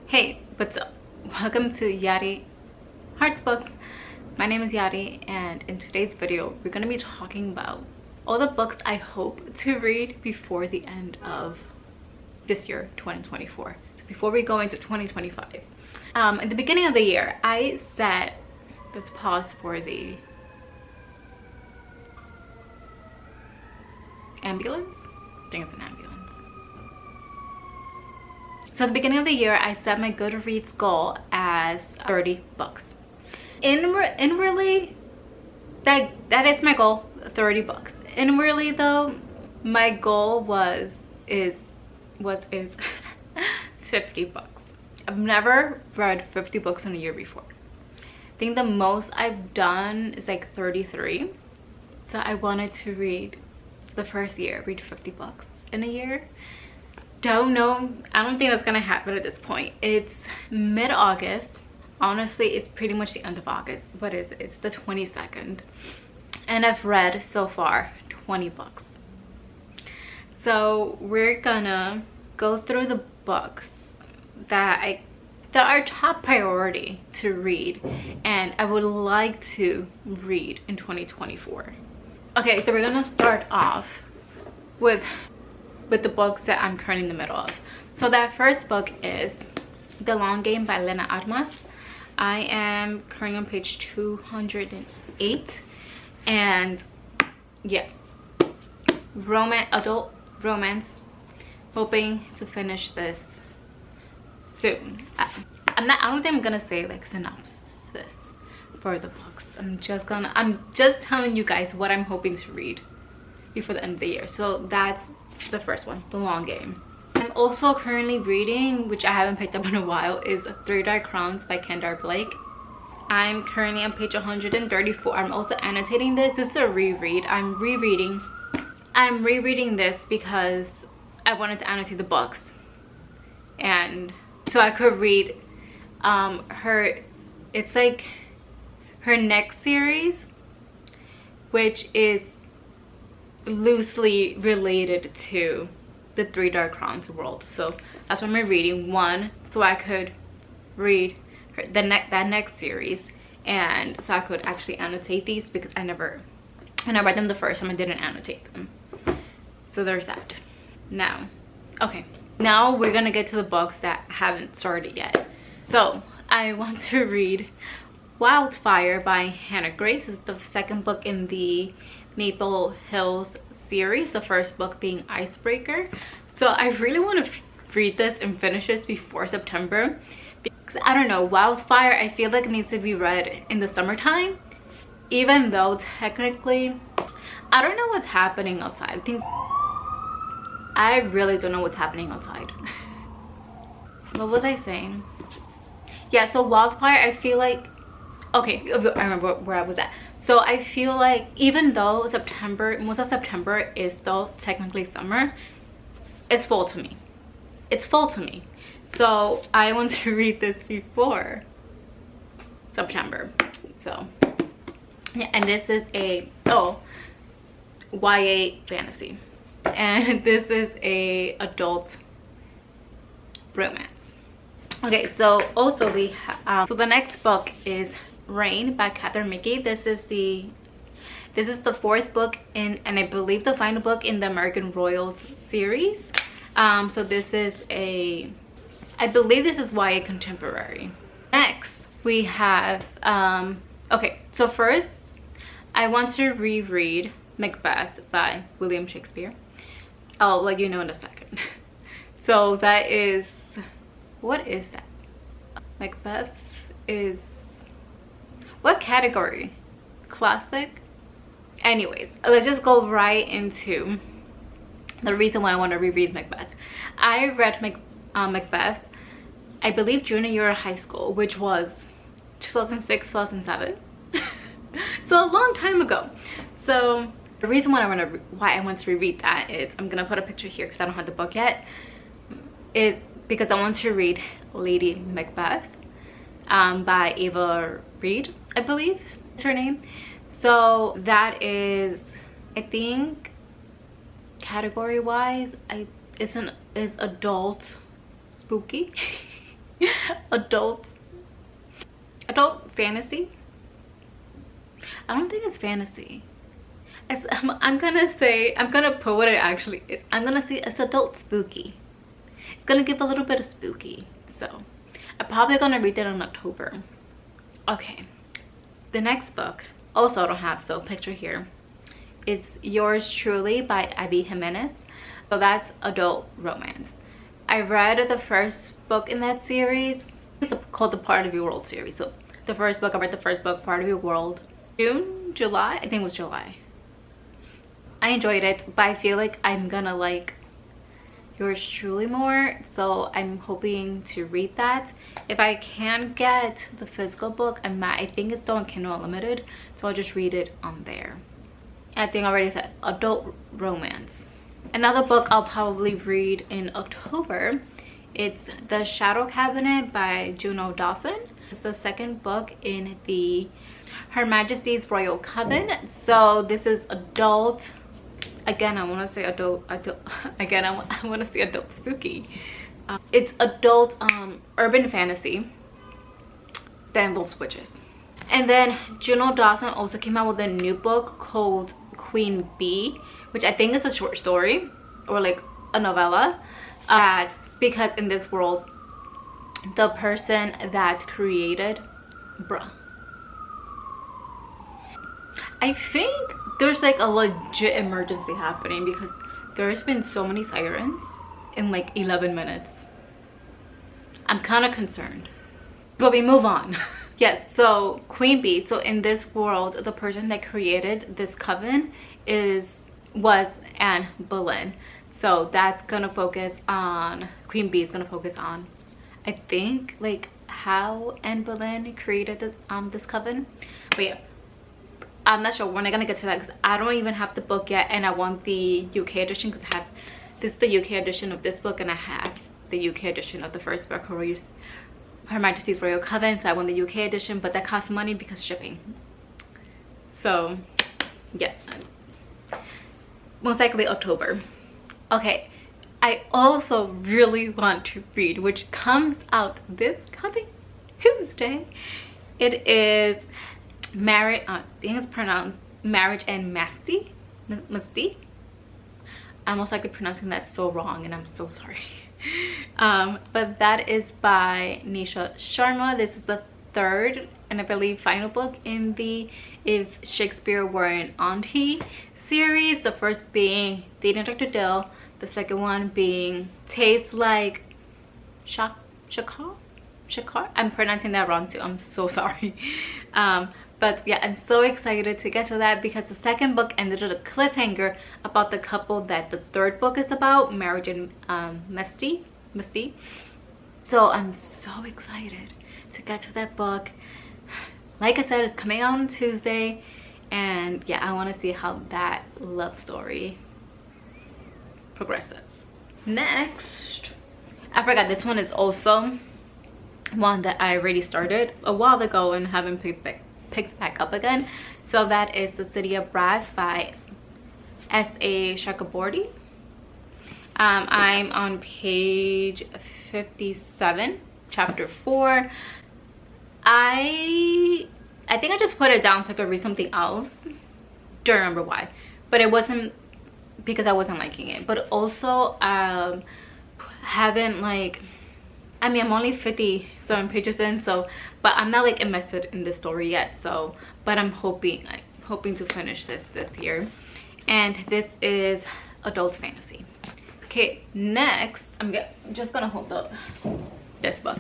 Hey, what's up? Welcome to Yari Hearts Books. My name is Yari, and in today's video we're going to be talking about all the books I hope to read before the end of this year, 2024. So before we go into 2025. At the beginning of the year, I said, let's pause for the ambulance. I think it's an ambulance. So at the beginning of the year, I set my Goodreads goal as 30 books. Inwardly, that is my goal, 30 books. Inwardly though, my goal is 50 books. I've never read 50 books in a year before. I think the most I've done is like 33. So I wanted to read the first year, read 50 books in a year. Don't know, I don't think that's gonna happen at this point. It's mid-August. Honestly, it's pretty much the end of August. What is it? It's the 22nd, and I've read so far 20 books. So we're gonna go through the books that are top priority to read and I would like to read in 2024. Okay, so we're gonna start off with the books that I'm currently in the middle of. So that first book is The Long Game by Lena Armas. I am currently on page 208, and yeah, adult romance. Hoping to finish this soon. I don't think I'm gonna say like synopsis for the books. I'm just telling you guys what I'm hoping to read before the end of the year. So that's the first one, The Long Game. I'm also currently reading, which I haven't picked up in a while, is Three Dark Crowns by Kendall Blake. I'm currently on page 134. I'm also annotating this. This is a reread. I'm rereading this because I wanted to annotate the books, and so I could read it's like her next series, which is loosely related to the Three Dark Crowns world. So that's why I'm reading one, so I could read that next series, and so I could actually annotate these, because when I read them the first time I didn't annotate them. So there's that. Now we're gonna get to the books that haven't started yet. So I want to read Wildfire by Hannah Grace. It's the second book in the Maple Hills series, the first book being Icebreaker. So I really want to read this and finish this before September, because I don't know, Wildfire, I feel like it needs to be read in the summertime, even though technically I don't know what's happening outside. I really don't know what's happening outside. What was I saying? Yeah, so Wildfire, I feel like, okay, I remember where I was at. So I feel like even though most of September is still technically summer, it's fall to me. It's fall to me. So I want to read this before September. So yeah, and this is a YA fantasy, and this is a adult romance. Okay, so also we have so the next book is Rain by Catherine Mickey. This is the fourth book in, and I believe the final book in the American Royals series. So this is I believe this is YA contemporary. Next we have okay, so first I want to reread Macbeth by William Shakespeare. I'll let you know in a second. So that is, what is that? Macbeth is, what category? Classic? Anyways, let's just go right into the reason why I want to reread Macbeth. I read Macbeth, I believe junior year of high school, which was 2006, 2007. So a long time ago. So the reason why I want to reread that is, I'm gonna put a picture here because I don't have the book yet, is because I want to read Lady Macbeth by Ava Reed, I believe is her name. So that is, I think category wise, it's adult spooky. adult fantasy. I don't think it's fantasy. I'm gonna put what it actually is. I'm gonna say it's adult spooky. It's gonna give a little bit of spooky. So I'm probably gonna read that in October. Okay, the next book also I don't have, so picture here. It's Yours Truly by Abby Jimenez. So that's adult romance. I read the first book in that series. It's called the Part of Your World series. So the first book, I read the first book, Part of Your World, July, I think it was July. I enjoyed it, but I feel like I'm gonna like Yours Truly more, so I'm hoping to read that. If I can get the physical book, I think it's still on Kindle Unlimited, so I'll just read it on there. And I think I already said adult romance. Another book I'll probably read in October, it's The Shadow Cabinet by Juno Dawson. It's the second book in the Her Majesty's Royal Coven. So this is adult. Again, I want to say adult. Again, I want to say adult spooky. It's adult urban fantasy that involves witches. And then Juno Dawson also came out with a new book called Queen Bee, which I think is a short story or like a novella. Because in this world, the person that created, I think there's like a legit emergency happening because there's been so many sirens in like 11 minutes. I'm kind of concerned, but we move on. Yes, so Queen Bee. So in this world, the person that created this coven was Anne Boleyn. So that's gonna focus on, Queen Bee is gonna focus on, I think, like how Anne Boleyn created this coven. But yeah, I'm not sure when I'm gonna get to that because I don't even have the book yet, and I want the UK edition because this is the UK edition of this book, and I have the UK edition of the first book, Her Majesty's Royal Coven. So I want the UK edition, but that costs money because shipping. So yeah, most likely October. Okay, I also really want to read, which comes out this coming Tuesday. It is I think it's pronounced Marriage and Masty. I'm most likely pronouncing that so wrong, and I'm so sorry. But that is by Nisha Sharma. This is the third and I believe final book in the If Shakespeare Were an Auntie series. The first being Dating Dr. Dill, the second one being Tastes Like Shakar. I'm pronouncing that wrong too, I'm so sorry. But yeah, I'm so excited to get to that because the second book ended at a cliffhanger about the couple that the third book is about, Marriage and Misty. So I'm so excited to get to that book. Like I said, it's coming out on Tuesday, and yeah, I want to see how that love story progresses. Next, I forgot, this one is also one that I already started a while ago and haven't picked back up again. So that is The City of Brass by S.A. Chakraborty. I'm on page 57, chapter 4. I think I just put it down so I could read something else. Don't remember why, but it wasn't because I wasn't liking it, but also haven't like, I mean, I'm only 57 pages in, so, but I'm not like invested in the story yet. So, but I'm hoping to finish this year. And this is adult fantasy. Okay, next, I'm just gonna hold up this book.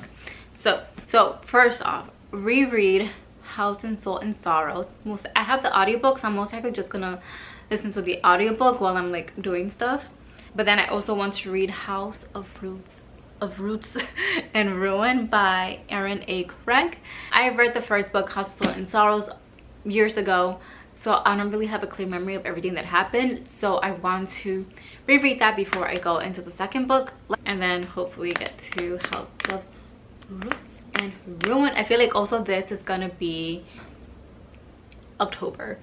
So first off, reread House and Salt and Sorrows. I have the audiobook, so I'm most likely just gonna listen to the audiobook while I'm like doing stuff. But then I also want to read House of Roots and Ruin by Erin A. Craig. I read the first book, House of Salt and Sorrows, years ago, so I don't really have a clear memory of everything that happened. So I want to reread that before I go into the second book, and then hopefully get to House of Roots and Ruin. I feel like also this is gonna be October,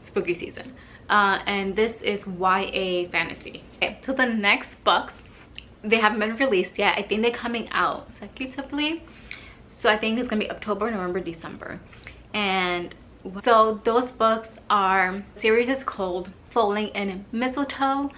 spooky season. And this is YA fantasy. Okay, so the next books, they haven't been released yet. I think they're coming out consecutively. So I think it's gonna be October, November, December. And so those books are, series is called Falling in Mistletoe.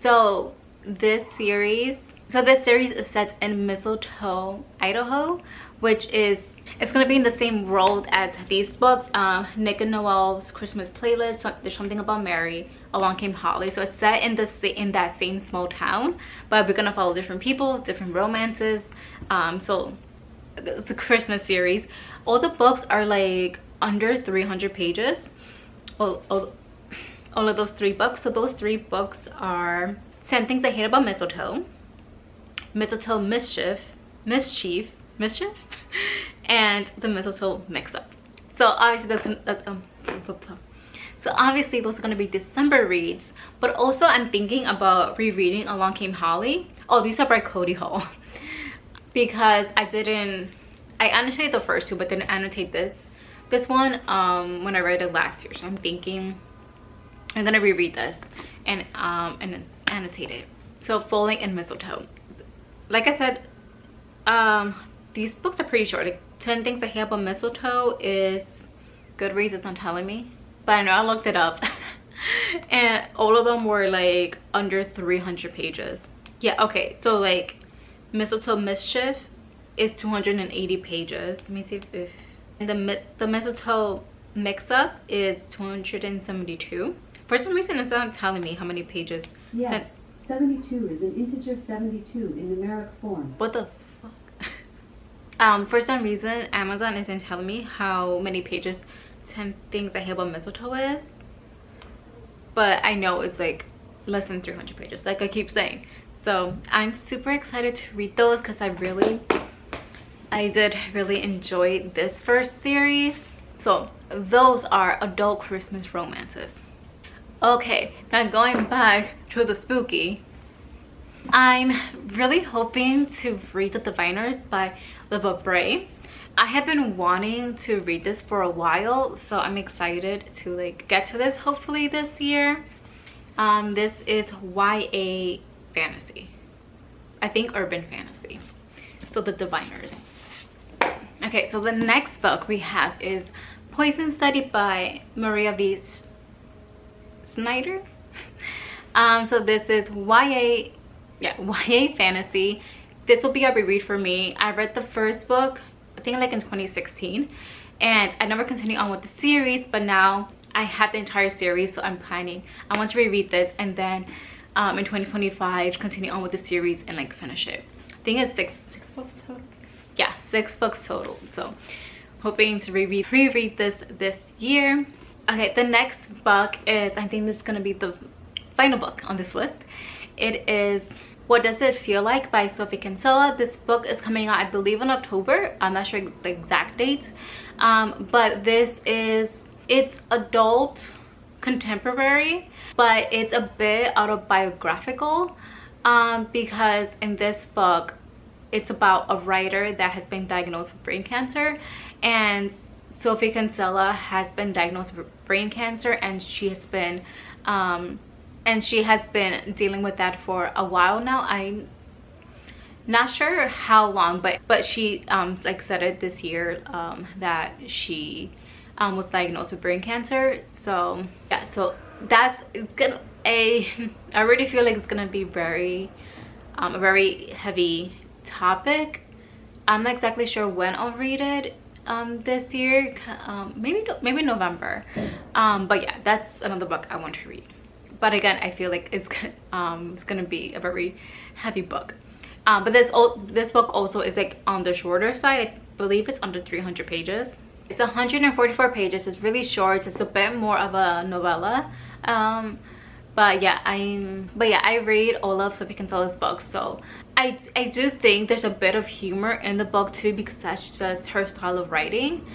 So this series is set in Mistletoe, Idaho, which is, it's gonna be in the same world as these books. Nick and Noel's Christmas Playlist, There's Something About Mary, Along Came Holly. So it's set in that same small town, but we're gonna follow different people, different romances. So it's a Christmas series. All the books are like under 300 pages. All of those 3 books. So those 3 books are 10 Things I Hate About Mistletoe, Mistletoe Mischief, and the Mistletoe Mix-Up. So obviously obviously those are going to be December reads, but also I'm thinking about rereading Along Came Holly. Oh, these are by Cody Hall. Because I annotated the first 2 but didn't annotate this one when I read it last year. So I'm thinking I'm gonna reread this and annotate it. So Falling in Mistletoe, like I said, these books are pretty short. Like 10 Things I Hate About Mistletoe is Goodreads, it's not telling me, but I know I looked it up. And all of them were like under 300 pages. Yeah, okay, so like Mistletoe Mischief is 280 pages. Let me see if and the Mistletoe Mix-Up is 272. For some reason it's not telling me how many pages. Yes, 72 is an integer 72 in numeric form. What the fuck? For some reason Amazon isn't telling me how many pages 10 Things I Hate About Mistletoe is, but I know it's like less than 300 pages, like I keep saying. So I'm super excited to read those because I did really enjoy this first series. So those are adult Christmas romances. Okay, now going back to the spooky, I'm really hoping to read The Diviners by Libba Bray. I have been wanting to read this for a while, so I'm excited to like get to this hopefully this year. This is YA fantasy, I think urban fantasy. So The Diviners. Okay, so the next book we have is Poison Study by Maria V. Snyder. So this is YA fantasy. This will be a reread for me. I read the first book I think like in 2016, and I never continued on with the series, but now I have the entire series, so I want to reread this and then in 2025 continue on with the series and like finish it. I think it's six books total. Yeah, 6 books total. So hoping to reread this year. Okay, the next book is, I think this is gonna be the final book on this list. It is What Does It Feel Like by Sophie Kinsella. This book is coming out I believe in October. I'm not sure the exact date, but it's adult contemporary, but it's a bit autobiographical, because in this book it's about a writer that has been diagnosed with brain cancer, and Sophie Kinsella has been diagnosed with brain cancer, and she has been dealing with that for a while now. I'm not sure how long, but she like said it this year, that she was diagnosed with brain cancer. So yeah, so I already feel like it's gonna be a very heavy topic. I'm not exactly sure when I'll read it this year, maybe November, but yeah, that's another book I want to read. But again, I feel like it's gonna be a very heavy book. But this book also is like on the shorter side. I believe it's under 300 pages. It's 144 pages. It's really short. It's a bit more of a novella. But yeah, I read all of Sophie Kinsella's books, so I do think there's a bit of humor in the book too, because that's just her style of writing.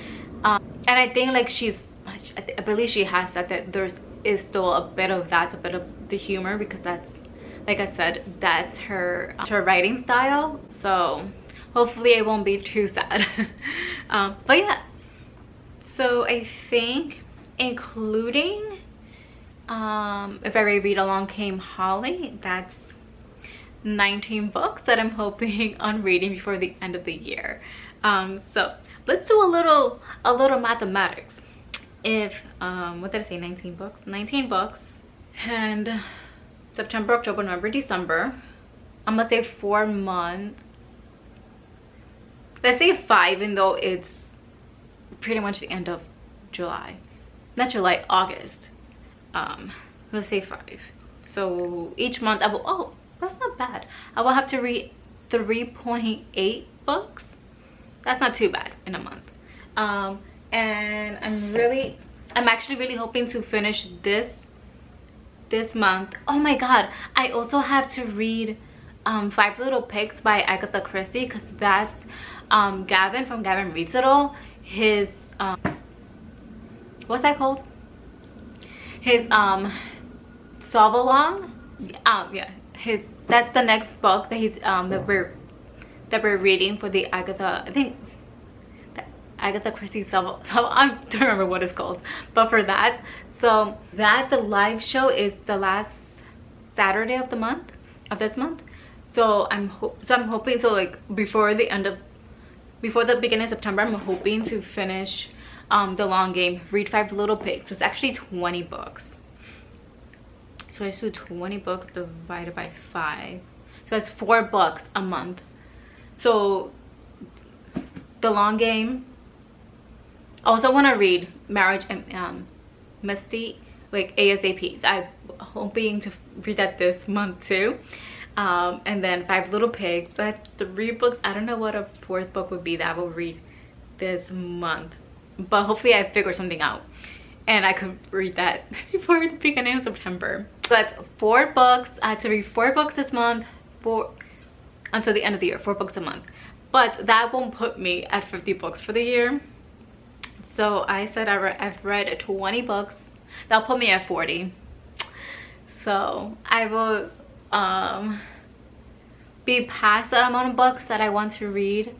And I think like I believe she has said that there is still a bit of the humor, because that's, like I said, that's her writing style. So hopefully it won't be too sad. But yeah, so I think including if I read Along Came Holly, 19 books that I'm hoping on reading before the end of the year. So let's do a little mathematics. If what did I say, 19 books? 19 books. And September, October, November, December, I'm gonna say 4 months. Let's say 5, even though it's pretty much the end of July. Not July, August. Let's say 5. So each month I will, oh, that's not bad. I will have to read 3.8 books. That's not too bad in a month. And I'm actually really hoping to finish this month. Oh my god, I also have to read 5 Little Pigs by Agatha Christie, because that's Gavin from Gavin Reads It All, his what's that called, his solve along. Yeah, that's the next book that he's that we're reading for the Agatha, I think the Agatha Christie solve. I don't remember what it's called, but for that, so that the live show is the last Saturday of this month. So I'm hoping, so like before the beginning of September, I'm hoping to finish the long game, read 5 Little Pigs. So it's actually 20 books. So I do 20 books divided by 5. So it's 4 books a month. So the long game. I also want to read Marriage and Misty like ASAP. So I'm hoping to read that this month too. And then 5 Little Pigs. So that's 3 books. I don't know what a 4th book would be that I will read this month, but hopefully I figure something out and I could read that before the beginning of September. So that's 4 books. I had to read 4 books this month until the end of the year. 4 books a month, but that won't put me at 50 books for the year. So I said I've read 20 books. That'll put me at 40. So I will be past the amount of books that I want to read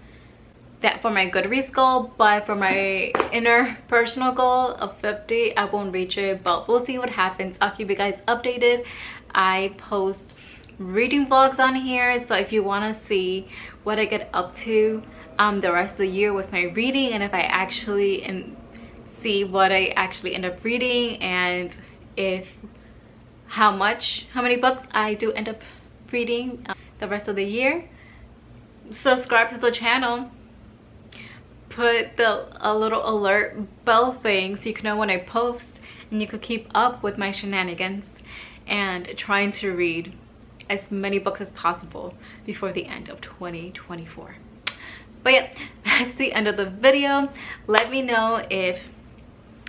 that for my Goodreads goal, but for my inner personal goal of 50, I won't reach it, but we'll see what happens. I'll keep you guys updated. I post reading vlogs on here, so if you want to see what I get up to the rest of the year with my reading, and if I actually see what I actually end up reading, and if how many books I do end up reading the rest of the year, subscribe to the channel, put a little alert bell thing so you can know when I post, and you could keep up with my shenanigans and trying to read as many books as possible before the end of 2024. But yeah, that's the end of the video. Let me know if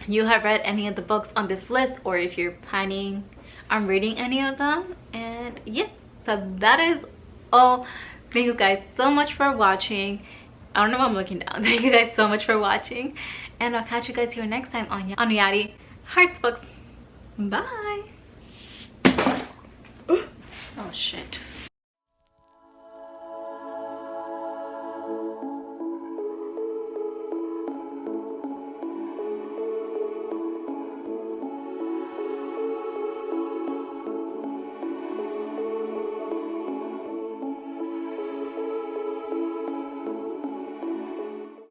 you have read any of the books on this list, or if you're planning on reading any of them. And yeah, so that is all. Thank you guys so much for watching. I don't know why I'm looking down. Thank you guys so much for watching, and I'll catch you guys here next time on Yari Hearts Books. Bye. Oh shit.